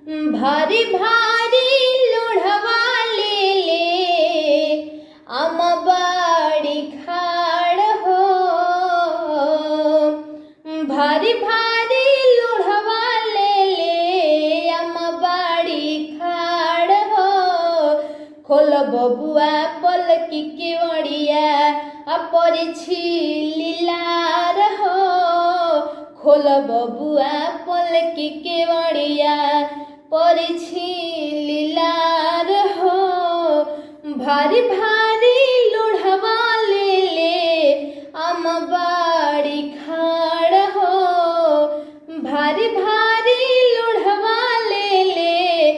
भारी भारी लोढ़वा ले ले आम बाड़ी खाड़ हो। भारी भारी लोढ़वा ले ले आम बाड़ी खाड़ हो। खोल बबुआ पलकी केवड़िया परिछी लीलार हो। खोल बबुआ पलकी केवड़िया परिछी लीलार हो। भारी भारी लोढ़वा ले ले आम बाड़ी खाड़ हो। भारी भारी लोढ़वा ले ले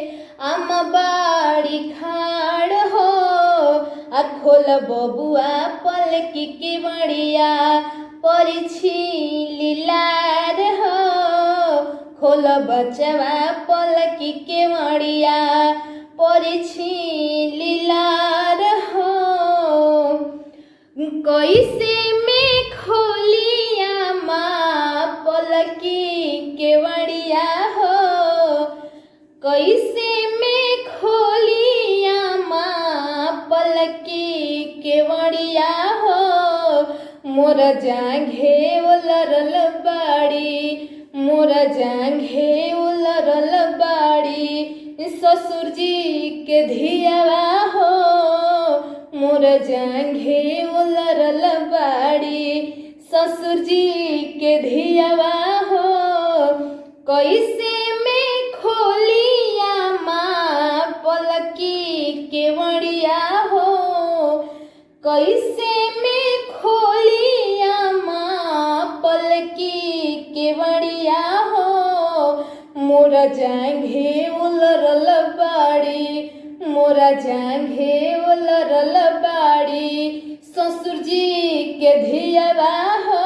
आम बाड़ी खाड़ हो। खोल बबुआ पलकी केवड़िया परिछी लीलार हो। खोल बचवा पलकी केवड़िया परिछी लीलार हो। कैसे में खोलिया माँ पलकी केवड़िया हो। कैसे में खोलिया माँ पलकी केवड़िया हो। मोर जांघे उलरल बाड़ी मोर जांघे उलरल बाड़ी ससुर जी के धियावा हो। मोर जांघे उलरल बाड़ी ससुर जी के धियावा हो। कैसे में खोलिया माँ पलकी केवड़िया हो। कैसे में खोलिया माँ पलकी केवड़िया हो। मोर जांघे उलरल बाड़ी मोर जांघे उलरल बाड़ी ससुर जी के धियावा हो।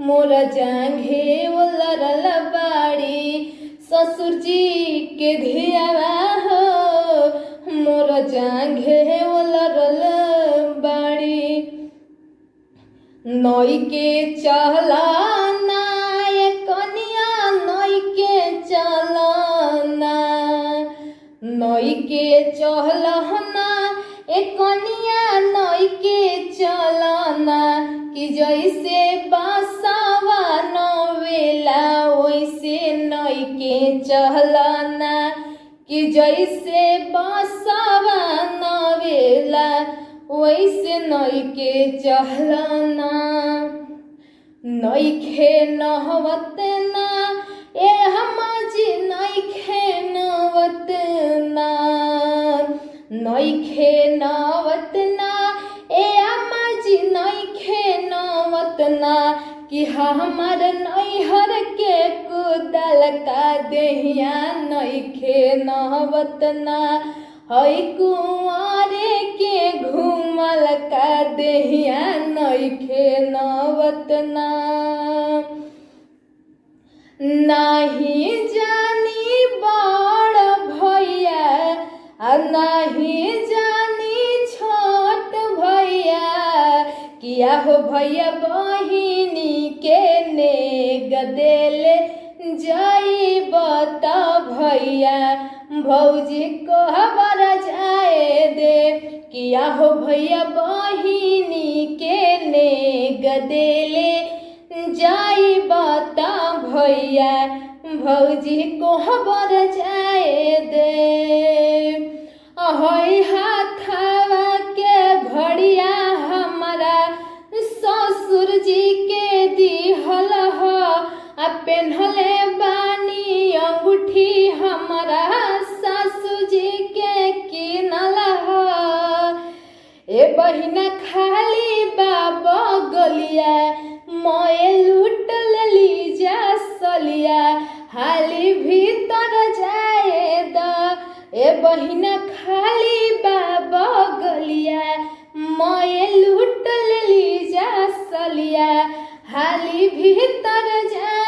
मोर जांघे उलरल बाड़ी ससुर जी के धियावा हो। मोर जांघे उलरल बाड़ी। नई के चलना ये कनिया नई के चलना। नई के चलना ए कनिया नई के चलना। कि जैसे बासावा नवेला वैसे नई के चलना। कि जैसे बासावा नवेला वैसे नई के चलना। नइखे नहवत ना ए हमाजी नइखे नहवत ना। नइखे नहवत ना ए हमाजी नइखे नहवत ना। कि हमार नैहर के कुदाल का देहिया नइखे नहवत ना। हई कुंवारे के घूमल का देहिया नइखे नहवत ना। नाही जानी बड़ भैया नाही जानी छोट भैया। किया हो भैया बहिनी के नेग देले जाइब त भैया भौजी को खबर जाए दे। किया हो भैया बहिनी के नेग देले जाइब त भैया भौजी को खबर जाए दे। अहै हाथवा के घड़िया हमारा ससुर जी के दिहल ह। पेन्हले बानी अंगूठी हमारा सासू जी के किनल ह। ए बहिना खाली बाबा गलिया मोए लूट लेली जा सलिया। हाली भीतर जाए द ए बहिना खाली बाबा गलिया मोए लूट लेली जा सलिया। हाली भीतर जाए